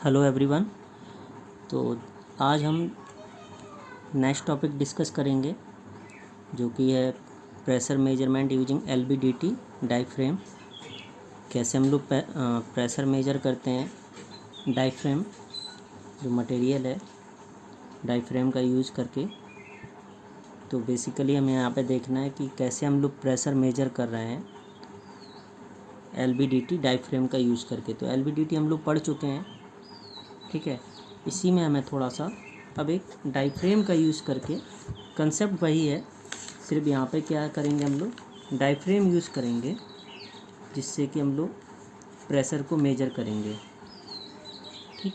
Hello everyone. तो आज हम नेक्स्ट टॉपिक डिस्कस करेंगे जो कि है प्रेशर मेजरमेंट यूजिंग एलबीडीटी डायफ्रेम। कैसे हम लोग प्रेशर मेजर करते हैं डायफ्रेम जो मटेरियल है डायफ्रेम का यूज़ करके। तो बेसिकली हमें यहाँ पे देखना है कि कैसे हम लोग प्रेशर मेजर कर रहे हैं एलबीडीटी डायफ्रेम का यूज़ करके। तो एलबीडीटी हम लोग पढ़ चुके हैं, ठीक है। इसी में हमें थोड़ा सा अब एक डायफ्रेम का यूज़ करके, कंसेप्ट वही है, सिर्फ यहाँ पे क्या करेंगे हम लोग डायफ्रेम यूज़ करेंगे जिससे कि हम लोग प्रेशर को मेजर करेंगे, ठीक।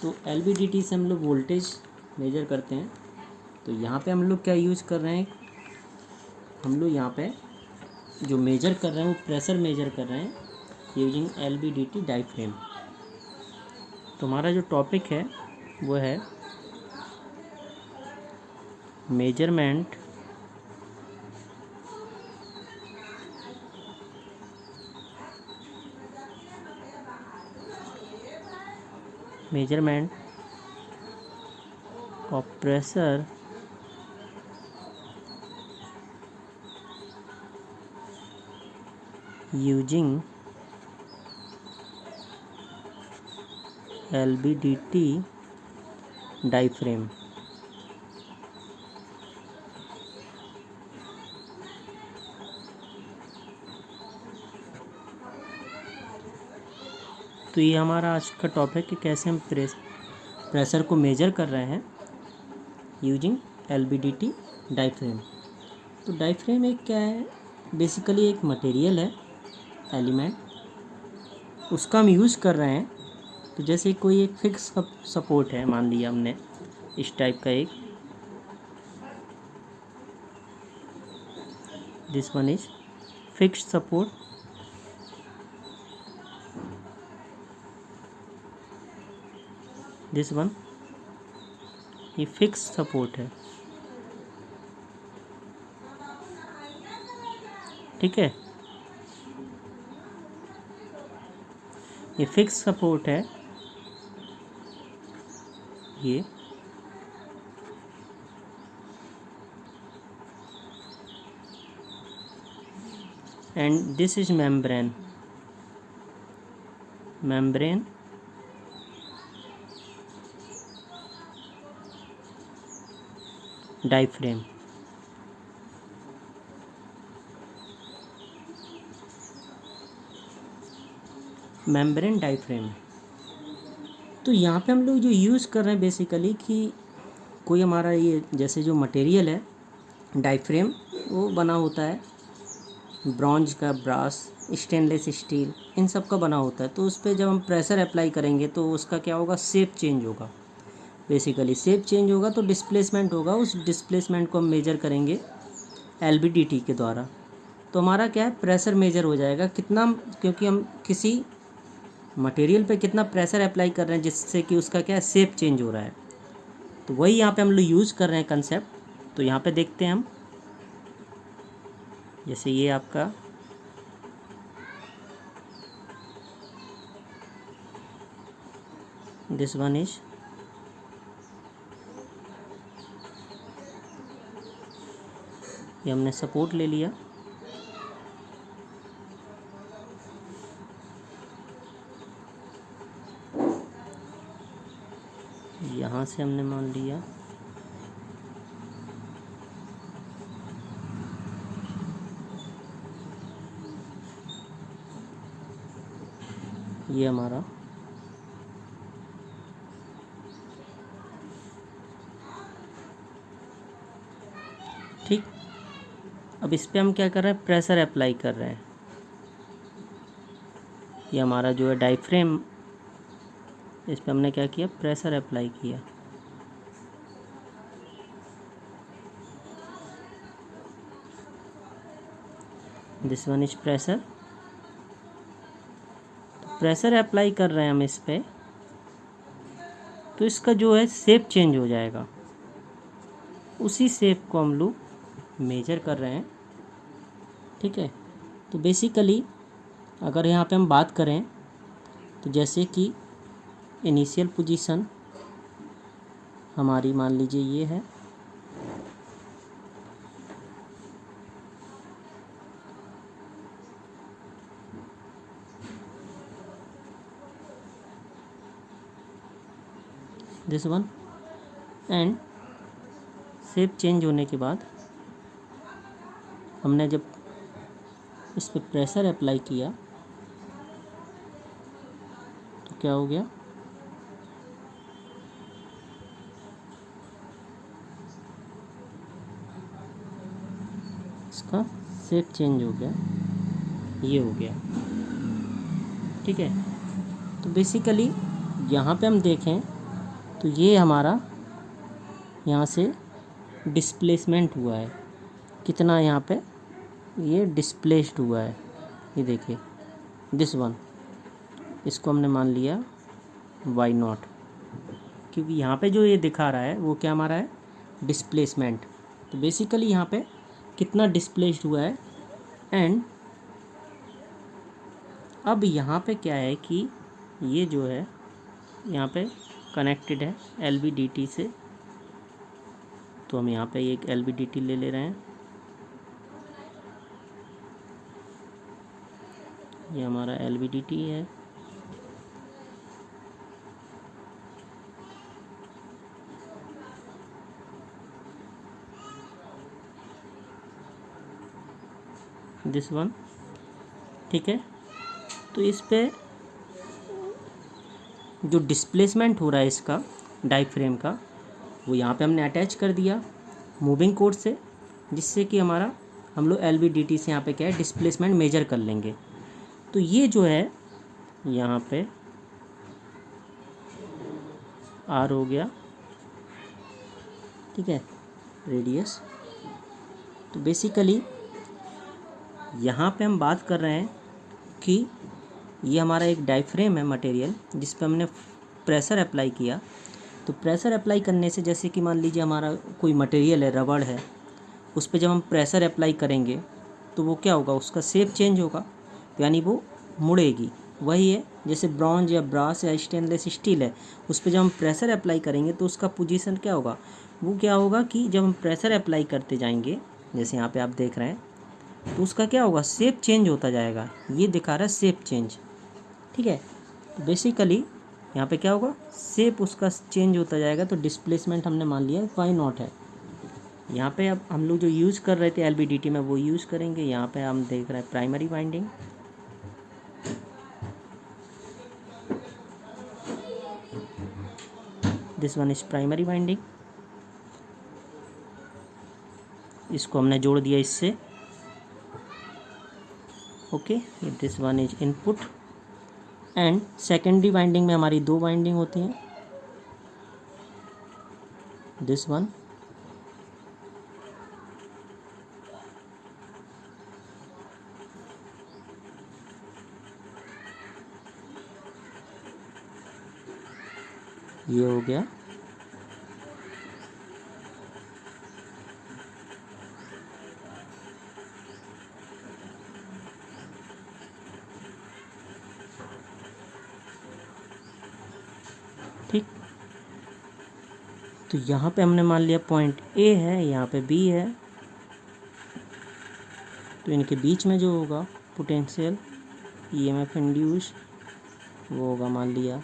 तो एलबीडीटी से हम लोग वोल्टेज मेजर करते हैं। तो यहाँ पे हम लोग क्या यूज़ कर रहे हैं, हम लोग यहाँ पे जो मेजर कर रहे हैं वो प्रेशर मेजर कर रहे हैं यूजिंग एलबीडीटी डायफ्रेम। तो हमारा जो टॉपिक है वो है measurement of pressure using एलबीडीटी diaphragm. तो ये हमारा आज का टॉपिक है, कैसे हम प्रेशर को मेजर कर रहे हैं यूजिंग एलबीडीटी डायफ्रेम। तो डायफ्रेम एक क्या है, बेसिकली एक मटेरियल है, एलिमेंट, उसका हम यूज़ कर रहे हैं। तो जैसे कोई एक फिक्स सपोर्ट है, मान लिया हमने इस टाइप का एक, this one is fixed support, this one ये फिक्स सपोर्ट है, ठीक है। ये फिक्स सपोर्ट है ये, and this is membrane diaphragm. Membrane diaphragm. तो यहाँ पे हम लोग जो यूज़ कर रहे हैं बेसिकली कि कोई हमारा ये जैसे जो मटेरियल है डायफ्रेम वो बना होता है ब्रॉन्ज का, ब्रास, स्टेनलेस स्टील, इन सब का बना होता है। तो उस पर जब हम प्रेशर अप्लाई करेंगे तो उसका क्या होगा, शेप चेंज होगा। बेसिकली शेप चेंज होगा तो डिस्प्लेसमेंट होगा, उस डिस्प्लेसमेंट को हम मेजर करेंगे एलबीडीटी के द्वारा। तो हमारा क्या है, प्रेशर मेजर हो जाएगा कितना, क्योंकि हम किसी मटेरियल पे कितना प्रेशर अप्लाई कर रहे हैं जिससे कि उसका क्या है, शेप चेंज हो रहा है। तो वही यहाँ पे हम लोग यूज़ कर रहे हैं कंसेप्ट। तो यहाँ पे देखते हैं हम, जैसे ये आपका दिस वन इज ये हमने सपोर्ट ले लिया, यहाँ से हमने मान लिया ये हमारा ठीक। अब इस पे हम क्या कर रहे हैं, प्रेशर अप्लाई कर रहे हैं। ये हमारा जो है डायफ्रेम, इस पे हमने क्या किया, प्रेशर अप्लाई किया। This one is pressure. Pressure apply कर रहे हैं हम इस पे, तो इसका जो है शेप चेंज हो जाएगा। उसी शेप को हम लोग मेजर कर रहे हैं, ठीक है। तो बेसिकली अगर यहाँ पे हम बात करें तो जैसे कि इनिशियल पोजीशन हमारी मान लीजिए ये है, this one, and shape change होने के बाद हमने जब इस पर प्रेशर अप्लाई किया तो क्या हो गया, इसका शेप चेंज हो गया, ये हो गया। ठीक है, तो बेसिकली यहाँ पे हम देखें तो ये हमारा यहाँ से डिस्प्लेसमेंट हुआ है, कितना यहाँ पे ये डिस्प्लेस्ड हुआ है, ये देखिए दिस वन, इसको हमने मान लिया वाई नॉट, क्योंकि यहाँ पे जो ये दिखा रहा है वो क्या हमारा है, डिस्प्लेसमेंट। तो बेसिकली यहाँ पे कितना डिस्प्लेस्ड हुआ है। एंड अब यहाँ पे क्या है कि ये जो है यहाँ पे कनेक्टेड है LVDT से, तो हम यहाँ पे एक LVDT ले रहे हैं, ये हमारा LVDT है। दिस वन, ठीक है, तो इस पे जो डिस्प्लेसमेंट हो रहा है इसका डायफ्रेम का, वो यहाँ पे हमने अटैच कर दिया मूविंग कोड से, जिससे कि हमारा हम लोग LVDT से यहाँ पे क्या है डिस्प्लेसमेंट मेजर कर लेंगे। तो ये जो है यहाँ पे R हो गया, ठीक है, रेडियस। तो बेसिकली यहाँ पे हम बात कर रहे हैं कि ये हमारा एक डायफ्रेम है मटेरियल, जिस पे हमने प्रेशर अप्लाई किया। तो प्रेशर अप्लाई करने से, जैसे कि मान लीजिए हमारा कोई मटेरियल है, रबड़ है, उस पे जब हम प्रेशर अप्लाई करेंगे तो वो क्या होगा, उसका शेप चेंज होगा, यानी वो मुड़ेगी। वही है जैसे ब्रॉन्ज या ब्रास या स्टेनलेस स्टील है, उस पे जब हम प्रेशर अप्लाई करेंगे तो उसका पोजीशन क्या होगा, वो क्या होगा कि जब हम प्रेशर अप्लाई करते जाएंगे, जैसे यहाँ पे आप देख रहे हैं, तो उसका क्या होगा, शेप चेंज होता जाएगा। ये दिखा रहा है शेप चेंज, ठीक है। तो बेसिकली यहाँ पे क्या होगा, शेप उसका चेंज होता जाएगा। तो डिस्प्लेसमेंट हमने मान लिया वाई नॉट है। यहाँ पे अब हम लोग जो यूज़ कर रहे थे LVDT में वो यूज़ करेंगे। यहाँ पे हम देख रहे हैं primary winding, this one is primary winding, इसको हमने जोड़ दिया इससे, okay. This one is input. And secondary winding में हमारी दो वाइंडिंग होती हैं, दिस वन, ये हो गया। ठीक, तो यहाँ पे हमने मान लिया पॉइंट A है, यहाँ पे B है, तो इनके बीच में जो होगा पोटेंशियल EMF इंड्यूस वो होगा मान लिया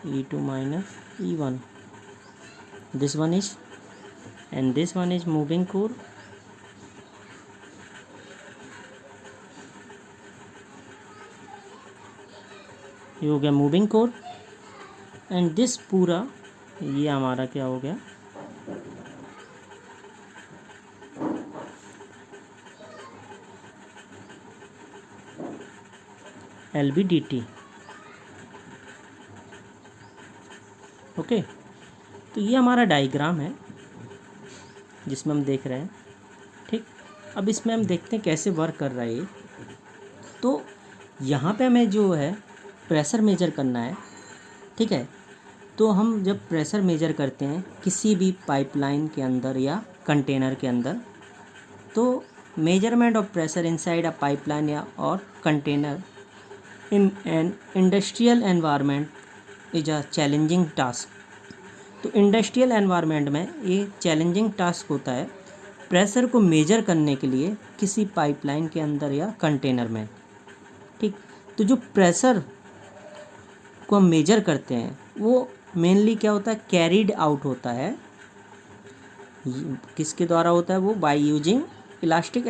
E2 minus E1। This one is and this one is moving core, ये हो गया मूविंग कोर। एंड दिस पूरा ये हमारा क्या हो गया, LVDT, ओके। तो ये हमारा डायग्राम है जिसमें हम देख रहे हैं, ठीक। अब इसमें हम देखते हैं कैसे वर्क कर रहा है ये। तो यहाँ पे हमें जो है प्रेशर मेजर करना है, ठीक है। तो हम जब प्रेशर मेजर करते हैं किसी भी पाइपलाइन के अंदर या कंटेनर के अंदर, तो measurement of pressure inside a pipeline या और container in an industrial environment is a challenging task. तो इंडस्ट्रियल एनवायरनमेंट में ये चैलेंजिंग टास्क होता है प्रेशर को मेजर करने के लिए किसी पाइपलाइन के अंदर या कंटेनर में। ठीक, तो जो प्रेशर को हम मेजर करते हैं वो मेनली क्या होता है, कैरीड आउट होता है। किसके द्वारा होता है वो, by using elastic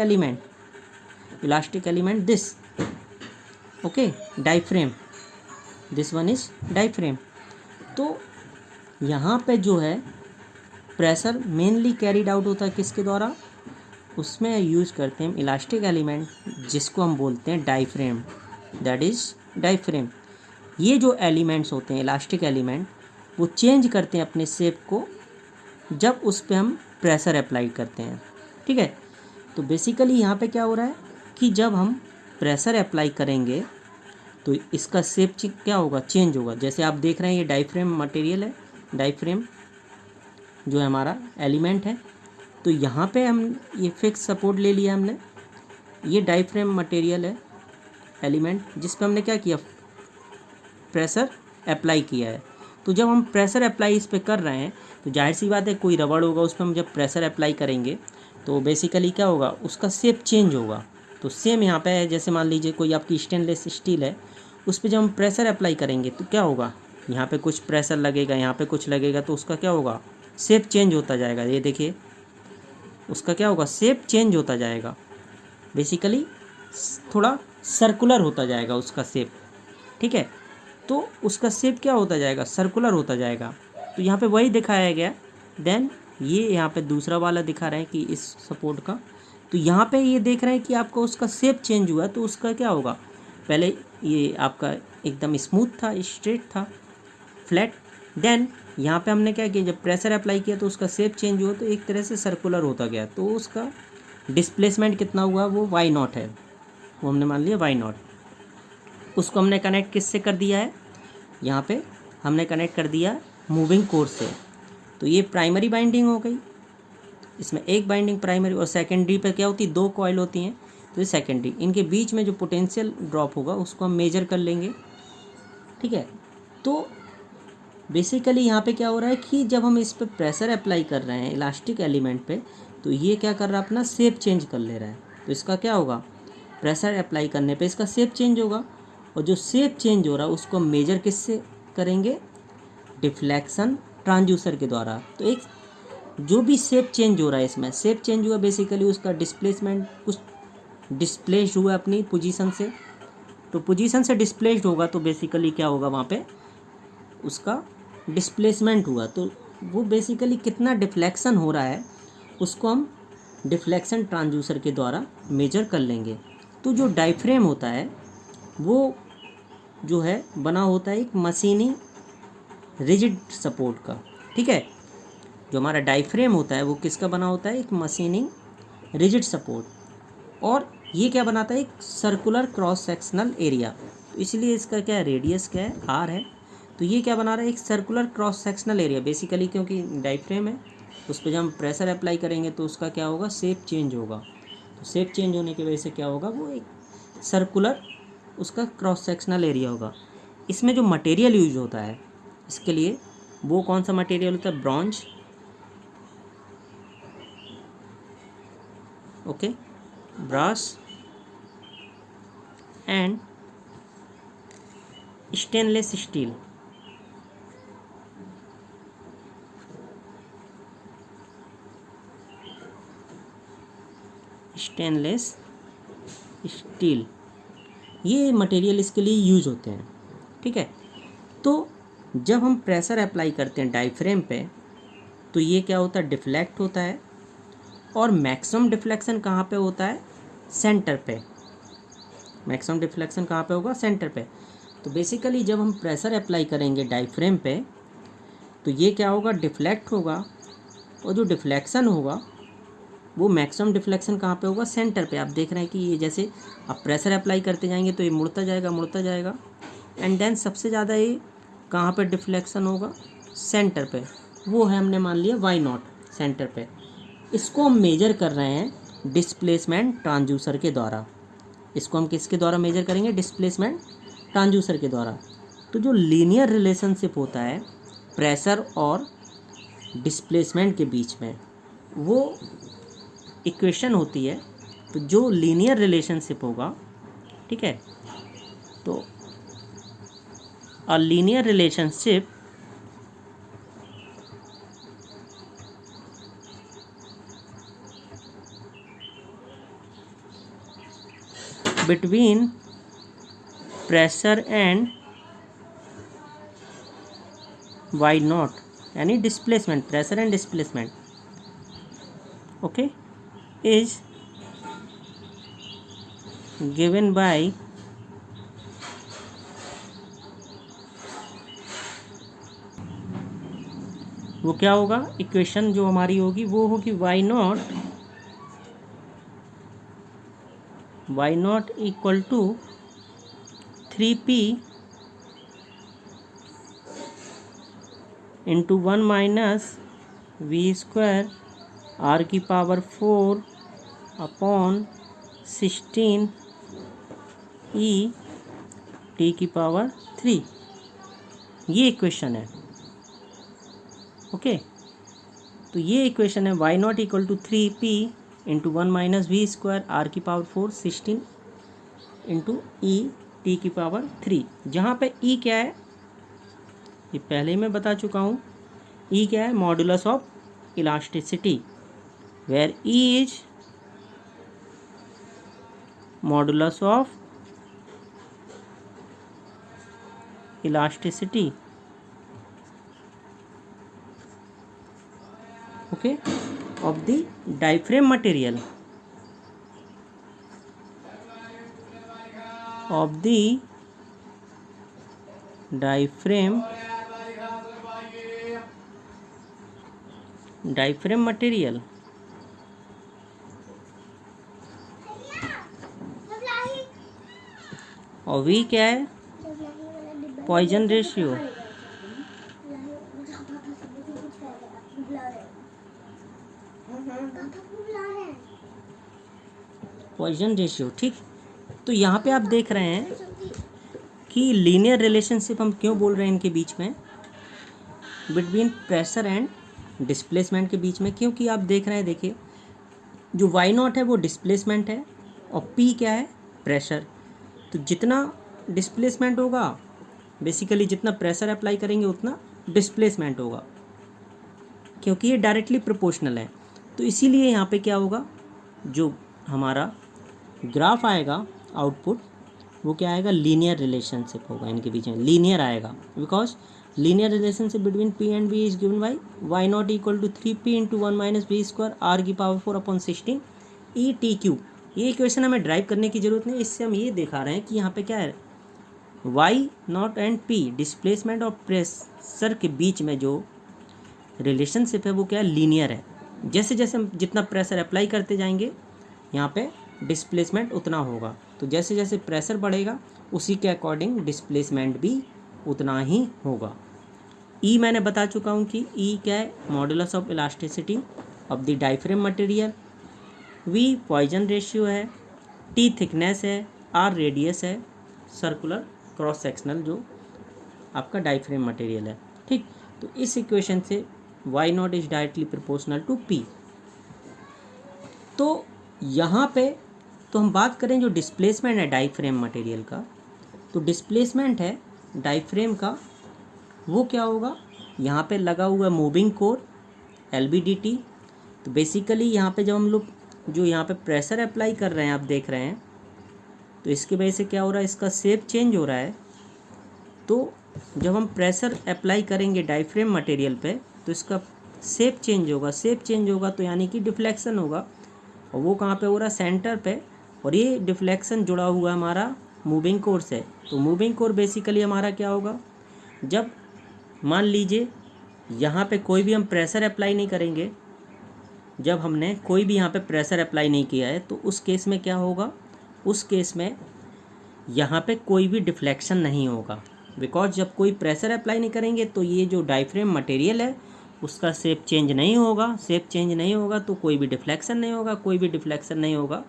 element this, okay, diaphragm, this one is diaphragm. तो यहाँ पे जो है प्रेशर मेनली कैरीड आउट होता है किसके द्वारा, उसमें यूज़ करते हैं हम इलास्टिक एलिमेंट जिसको हम बोलते हैं डायफ्रेम, दैट इज़ डायफ्रेम। ये जो एलिमेंट्स होते हैं इलास्टिक एलिमेंट वो चेंज करते हैं अपने शेप को जब उस पर हम प्रेशर अप्लाई करते हैं। ठीक है, तो बेसिकली यहाँ पे क्या हो रहा है कि जब हम प्रेशर अप्लाई करेंगे तो इसका शेप क्या होगा, चेंज होगा। जैसे आप देख रहे हैं ये डायफ्रेम मटेरियल है, डायफ्रेम जो है हमारा एलिमेंट है। तो यहाँ पे हम ये फिक्स सपोर्ट ले लिया हमने, ये डायफ्रेम मटेरियल है एलिमेंट जिस पे हमने क्या किया, प्रेशर अप्लाई किया है। तो जब हम प्रेशर अप्लाई इस पे कर रहे हैं तो जाहिर सी बात है कोई रबड़ होगा उस पर हम जब प्रेशर अप्लाई करेंगे तो बेसिकली क्या होगा, उसका शेप चेंज होगा। तो सेम यहाँ पे है, जैसे मान लीजिए कोई आपकी स्टेनलेस स्टील है, उस पर जब हम प्रेशर अप्लाई करेंगे तो क्या होगा, यहाँ पे कुछ प्रेशर लगेगा, यहाँ पे कुछ लगेगा, तो उसका क्या होगा, शेप चेंज होता जाएगा। ये देखिए उसका क्या होगा, शेप चेंज होता जाएगा, बेसिकली थोड़ा सर्कुलर होता जाएगा उसका शेप। ठीक है, तो उसका शेप क्या होता जाएगा, सर्कुलर होता जाएगा। तो यहाँ पे वही दिखाया गया। देन ये यहाँ पे दूसरा वाला दिखा रहे हैं कि इस सपोर्ट का, तो यहाँ पे ये देख रहे हैं कि आपका उसका शेप चेंज हुआ, तो उसका क्या होगा, पहले ये आपका एकदम स्मूथ था, स्ट्रेट था, फ्लैट। देन यहाँ पे हमने क्या किया, जब प्रेशर अप्लाई किया तो उसका शेप चेंज हुआ, तो एक तरह से सर्कुलर होता गया। तो उसका डिस्प्लेसमेंट कितना हुआ, वो y0 है, वो हमने मान लिया y0। उसको हमने कनेक्ट किससे कर दिया है, यहाँ पे हमने कनेक्ट कर दिया मूविंग कोर से। तो ये प्राइमरी बाइंडिंग हो गई, इसमें एक बाइंडिंग प्राइमरी, और सेकेंडरी पे क्या होती है, दो कॉइल होती हैं, तो ये सेकेंडरी। इनके बीच में जो पोटेंशियल ड्रॉप होगा उसको हम मेजर कर लेंगे। ठीक है, तो बेसिकली यहाँ पे क्या हो रहा है कि जब हम इस पर प्रेशर अप्लाई कर रहे हैं इलास्टिक एलिमेंट पे, तो ये क्या कर रहा है, अपना शेप चेंज कर ले रहा है। तो इसका क्या होगा, प्रेशर अप्लाई करने पे इसका शेप चेंज होगा, और जो शेप चेंज हो रहा है उसको हम मेजर किससे करेंगे, डिफ्लेक्शन ट्रांसड्यूसर के द्वारा। तो एक जो भी शेप चेंज हो रहा है, इसमें शेप चेंज हुआ, बेसिकली उसका डिस्प्लेसमेंट कुछ डिस्प्लेस्ड हुआ अपनी पोजीशन से। तो पोजीशन से डिस्प्लेस्ड होगा तो बेसिकली क्या होगा, वहाँ पे उसका डिस्प्लेसमेंट हुआ। तो वो बेसिकली कितना डिफ्लेक्शन हो रहा है उसको हम डिफ्लेक्शन ट्रांसड्यूसर के द्वारा मेजर कर लेंगे। तो जो डायफ्रेम होता है वो जो है बना होता है एक मशीनिंग रिजिड सपोर्ट का। ठीक है, जो हमारा डायफ्रेम होता है वो किसका बना होता है, एक मशीनिंग रिजिड सपोर्ट। और ये क्या बनाता है, एक सर्कुलर क्रॉस सेक्शनल एरिया। तो इसलिए इसका क्या है, रेडियस क्या है, आर है। तो ये क्या बना रहा है, एक circular cross sectional area, basically क्योंकि डायफ्रेम है उस पर जब हम प्रेशर अप्लाई करेंगे तो उसका क्या होगा, शेप चेंज होगा। तो शेप चेंज होने की वजह से क्या होगा, वो एक सर्कुलर उसका क्रॉस सेक्शनल एरिया होगा। इसमें जो मटेरियल यूज होता है इसके लिए, वो कौन सा मटेरियल होता है, bronze, okay, brass and stainless steel. Stainless steel, ये मटेरियल इसके लिए यूज होते हैं। ठीक है, तो जब हम प्रेशर अप्लाई करते हैं डायफ्रेम पे तो ये क्या होता है, डिफ्लेक्ट होता है। और मैक्सिमम डिफ्लेक्शन कहाँ पे होता है, सेंटर पे। मैक्सिमम डिफ्लेक्शन कहाँ पे होगा, सेंटर पे। तो बेसिकली जब हम प्रेशर अप्लाई करेंगे डायफ्रेम पे तो ये क्या होगा, डिफ्लेक्ट होगा। और जो डिफ्लेक्शन होगा वो मैक्सिमम डिफ्लेक्शन कहाँ पे होगा, सेंटर पे। आप देख रहे हैं कि ये जैसे आप प्रेशर अप्लाई करते जाएंगे तो ये मुड़ता जाएगा, मुड़ता जाएगा। एंड देन सबसे ज़्यादा ये कहाँ पे डिफ्लेक्शन होगा, सेंटर पे, वो है हमने मान लिया y0, सेंटर पे। इसको हम मेजर कर रहे हैं डिस्प्लेसमेंट ट्रांसड्यूसर के द्वारा। इसको हम किसके द्वारा मेजर करेंगे, डिस्प्लेसमेंट ट्रांसड्यूसर के द्वारा। तो जो लीनियर रिलेशनशिप होता है प्रेशर और डिस्प्लेसमेंट के बीच में, वो इक्वेशन होती है। तो जो लीनियर रिलेशनशिप होगा, ठीक है, तो a linear relationship between pressure and y naught, यानी displacement, pressure and displacement, okay, is given by वो क्या होगा, इक्वेशन जो हमारी होगी वो होगी y naught equal to 3p into 1 minus v square r की पावर 4 अपॉन 16 ई टी की पावर 3। ये इक्वेशन है, ओके। तो ये इक्वेशन है y naught equal to 3p into 1 minus v square r की पावर 4 16 इंटू ई टी की power 3, जहाँ पे ई क्या है ये पहले ही मैं बता चुका हूँ। ई क्या है, modulus of elasticity, where E is modulus of elasticity, okay, of the diaphragm material, of the diaphragm material, और वी क्या है, पॉइजन रेशियो, पॉइजन रेशियो, ठीक। तो यहाँ पे आप देख रहे हैं कि लीनियर रिलेशनशिप हम क्यों बोल रहे हैं इनके बीच में, बिटवीन प्रेशर एंड डिस्प्लेसमेंट के बीच में, क्योंकि आप देख रहे हैं, देखिए जो वाई नॉट है वो डिस्प्लेसमेंट है और पी क्या है, प्रेशर। तो जितना डिस्प्लेसमेंट होगा, बेसिकली जितना प्रेशर अप्लाई करेंगे उतना डिस्प्लेसमेंट होगा, क्योंकि ये डायरेक्टली प्रोपोर्शनल है। तो इसीलिए यहाँ पे क्या होगा, जो हमारा ग्राफ आएगा आउटपुट, वो क्या आएगा, लीनियर रिलेशनशिप होगा इनके बीच में, लीनियर आएगा, because linear relationship between p and b is given by y naught equal to 3p into 1 minus b square r की power 4 upon 16 e t q. ये इक्वेशन हमें ड्राइव करने की जरूरत नहीं, इससे हम ये दिखा रहे हैं कि यहाँ पे क्या है, y naught and P, displacement और प्रेशर के बीच में जो रिलेशनशिप है वो क्या है, लीनियर है। जैसे जैसे हम जितना प्रेशर अप्लाई करते जाएंगे यहाँ पे डिस्प्लेसमेंट उतना होगा, तो जैसे जैसे प्रेशर बढ़ेगा उसी के अकॉर्डिंग डिस्प्लेसमेंट भी उतना ही होगा। ई मैंने बता चुका हूँ कि ई क्या है, modulus of elasticity of the diaphragm material, v Poisson ratio है, टी थिकनेस है, आर रेडियस है, सर्कुलर क्रॉस सेक्शनल जो आपका डायफ्रेम मटेरियल है, ठीक। तो इस इक्वेशन से y naught is directly proportional to P. तो यहाँ पे तो हम बात करें जो डिस्प्लेसमेंट है डायफ्रेम मटेरियल का, तो डिस्प्लेसमेंट है डायफ्रेम का, वो क्या होगा, यहाँ पे लगा हुआ मूविंग कोर LVDT। तो बेसिकली यहाँ पे जब हम लोग जो यहाँ पे प्रेशर अप्लाई कर रहे हैं, आप देख रहे हैं, तो इसकी वजह से क्या हो रहा है, इसका शेप चेंज हो रहा है। तो जब हम प्रेशर अप्लाई करेंगे डायफ्रेम मटेरियल पे तो इसका शेप चेंज होगा, शेप चेंज होगा तो यानी कि डिफ्लेक्शन होगा, और वो कहाँ पे हो रहा है, सेंटर पे, और ये डिफ्लेक्शन जुड़ा हुआ है हमारा मूविंग कोर से। तो मूविंग कोर बेसिकली हमारा क्या होगा, जब मान लीजिए यहाँ पे कोई भी हम प्रेशर अप्लाई नहीं करेंगे, जब हमने कोई भी यहाँ पे प्रेशर अप्लाई नहीं किया है, तो उस केस में क्या होगा, उस केस में यहाँ पे कोई भी डिफ्लेक्शन नहीं होगा, बिकॉज जब कोई प्रेशर अप्लाई नहीं करेंगे तो ये जो डायफ्रेम मटेरियल है उसका शेप चेंज नहीं होगा, शेप चेंज नहीं होगा तो कोई भी डिफ्लेक्शन नहीं होगा, कोई भी डिफ्लेक्शन नहीं होगा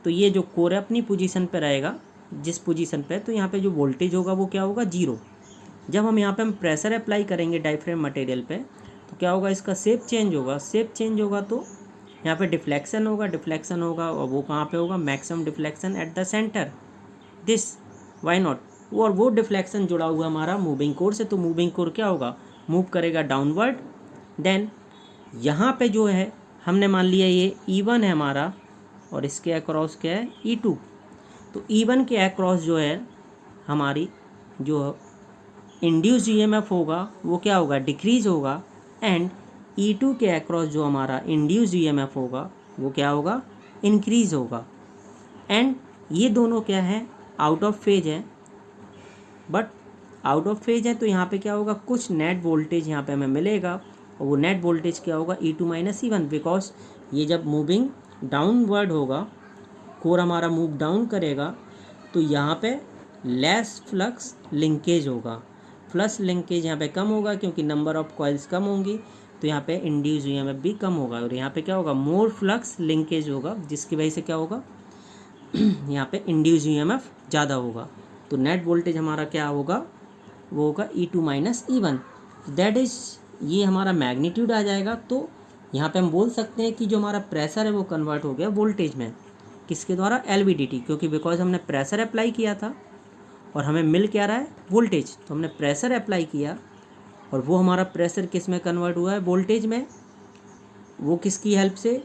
तो ये जो कोर अपनी पोजीशन पे रहेगा, जिस पोजीशन पे, तो यहाँ पे जो वोल्टेज होगा वो क्या होगा, जीरो। जब हम यहाँ पे हम प्रेशर अप्लाई करेंगे डायफ्रेम मटेरियल पे तो क्या होगा, इसका शेप चेंज होगा। शेप चेंज होगा तो यहाँ पे डिफ्लेक्शन होगा, डिफ्लेक्शन होगा और वो कहाँ पे होगा, maximum deflection at the centre, this, y naught. और वो डिफ्लेक्शन जुड़ा हुआ हमारा मूविंग कोर से, तो मूविंग कोर क्या होगा, मूव करेगा डाउनवर्ड। देन यहाँ पे जो है हमने मान लिया ये E1 है हमारा और इसके अक्रॉस क्या है, E2। तो E1 के अक्रॉस जो है हमारी जो इंड्यूस ईएमएफ होगा वो क्या होगा, डिक्रीज होगा। एंड E2 के अक्रॉस जो हमारा इंड्यूस ईएमएफ होगा वो क्या होगा, इंक्रीज होगा। एंड ये दोनों क्या है, आउट ऑफ फेज है। बट आउट ऑफ फेज है तो यहाँ पे क्या होगा, कुछ नेट वोल्टेज यहाँ पे हमें मिलेगा और वो नेट वोल्टेज क्या होगा, E2 माइनस E1, बिकॉज ये जब मूविंग डाउनवर्ड होगा, कोर हमारा मूव डाउन करेगा तो यहाँ पे लेस फ्लक्स लिंकेज होगा। फ्लक्स लिंकेज यहाँ पे कम होगा क्योंकि नंबर ऑफ कॉइल्स कम होंगी, तो यहाँ पे इंड्यूस ईएमएफ भी कम होगा। और यहाँ पे क्या होगा, मोर फ्लक्स लिंकेज होगा, जिसकी वजह से क्या होगा यहाँ पे इंड्यूस ईएमएफ ज़्यादा होगा। तो नेट वोल्टेज हमारा क्या होगा, वो होगा E2 minus E1, that is, ये हमारा मैग्नीट्यूड आ जाएगा। तो यहाँ पे हम बोल सकते हैं कि जो हमारा प्रेशर है वो कन्वर्ट हो गया वोल्टेज में, किसके द्वारा, LVDT, क्योंकि बिकॉज हमने प्रेशर अप्लाई किया था और हमें मिल क्या रहा है, वोल्टेज। तो हमने प्रेशर अप्लाई किया और वो हमारा प्रेशर किस में कन्वर्ट हुआ है, वोल्टेज में। वो किसकी हेल्प से,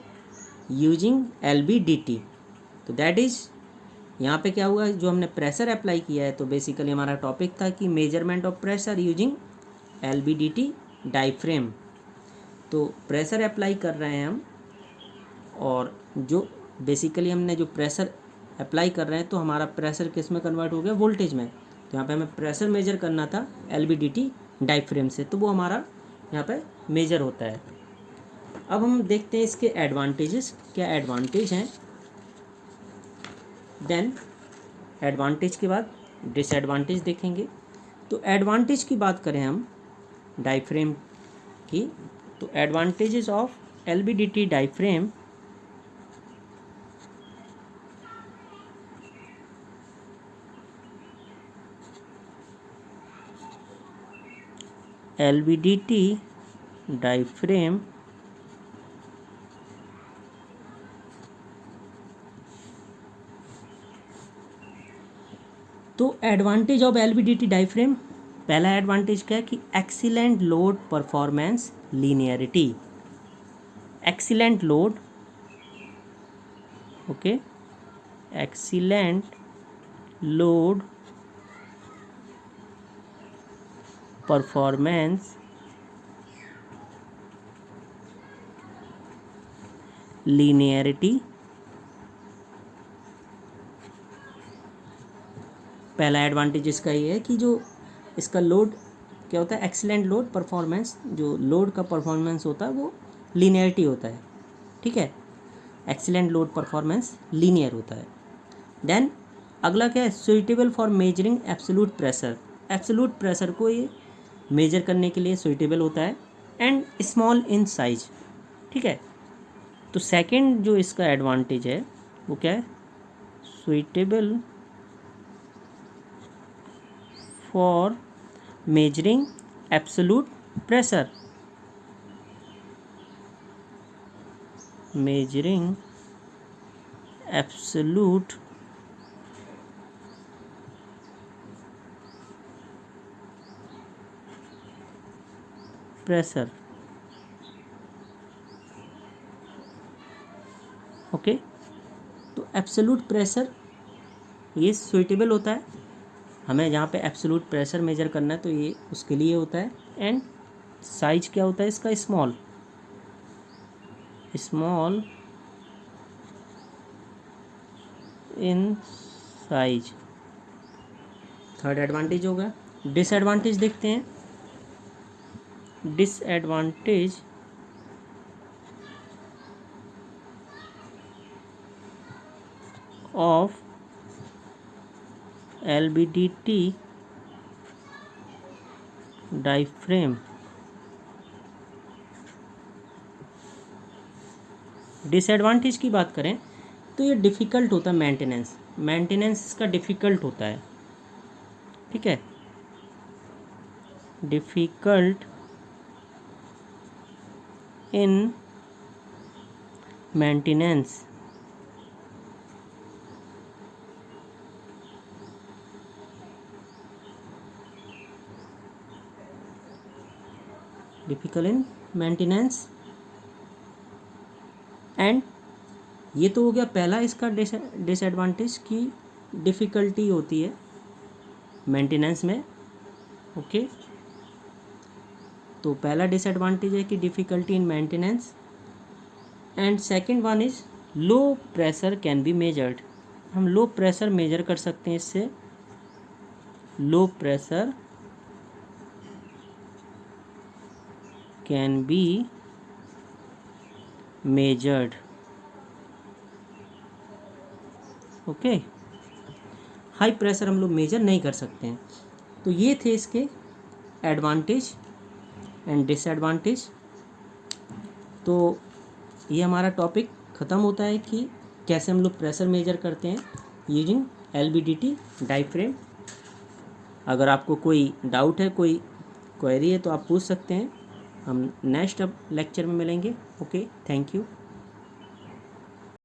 यूजिंग LVDT। तो दैट इज़, यहाँ पे क्या हुआ, जो हमने प्रेशर अप्लाई किया है, तो बेसिकली हमारा टॉपिक था कि measurement of pressure using LVDT diaphragm. तो प्रेशर अप्लाई कर रहे हैं हम, और जो बेसिकली हमने जो प्रेशर अप्लाई कर रहे हैं तो हमारा प्रेशर किस में कन्वर्ट हो गया, वोल्टेज में। तो यहाँ पे हमें प्रेशर मेजर करना था LVDT डायफ्रेम से, तो वो हमारा यहाँ पे मेजर होता है। अब हम देखते हैं इसके एडवांटेजेस, क्या एडवांटेज हैं। देन एडवांटेज के बाद डिसएडवांटेज देखेंगे। तो एडवांटेज की बात करें हम डायफ्रेम की, तो advantages of LVDT diaphragm, LVDT diaphragm तो एडवांटेज ऑफ LVDT डायफ्रेम, पहला एडवांटेज क्या है कि excellent load performance linearity. Excellent load, okay, excellent load performance linearity, पहला एडवांटेज इसका ये है कि जो इसका लोड क्या होता है, एक्सीलेंट लोड परफॉर्मेंस, जो लोड का परफॉर्मेंस होता है वो लीनियरिटी होता है, ठीक है, एक्सीलेंट लोड परफॉर्मेंस लीनियर होता है। देन अगला क्या है, suitable for measuring absolute pressure, absolute pressure को ये मेजर करने के लिए सुइटेबल होता है। एंड स्मॉल इन साइज, ठीक है। तो सेकंड जो इसका एडवांटेज है वो क्या है, suitable for measuring absolute pressure, measuring absolute pressure, okay. तो एब्सोल्यूट प्रेशर ये सुइटेबल होता है, हमें जहाँ पे एब्सोल्यूट प्रेशर मेजर करना है तो ये उसके लिए होता है। एंड साइज क्या होता है इसका, small, small in size, third advantage होगा। डिसएडवांटेज देखते हैं। Disadvantage of LVDT diaphragm, disadvantage की बात करें तो ये डिफ़िकल्ट होता है मेंटेनेंस, मेंटेनेंस इसका डिफ़िकल्ट होता है, ठीक है। Difficult in maintenance. Difficult in maintenance and, ये तो हो गया पहला इसका डिसएडवांटेज की डिफ़िकल्टी होती है मेंटेनेंस में। ओके, तो पहला डिसएडवांटेज है कि difficulty in maintenance. And second one is low pressure can be measured. हम लो प्रेशर मेजर कर सकते हैं इससे। Low pressure can be measured. Okay, high pressure हम लोग मेजर नहीं कर सकते हैं। तो ये थे इसके एडवांटेज एंड डिसएडवांटेज। तो ये हमारा टॉपिक ख़त्म होता है कि कैसे हम लोग प्रेशर मेजर करते हैं यूजिंग LVDT डायफ्रेम। अगर आपको कोई डाउट है, कोई क्वेरी है तो आप पूछ सकते हैं। हम नेक्स्ट अब लेक्चर में मिलेंगे। Okay, thank you.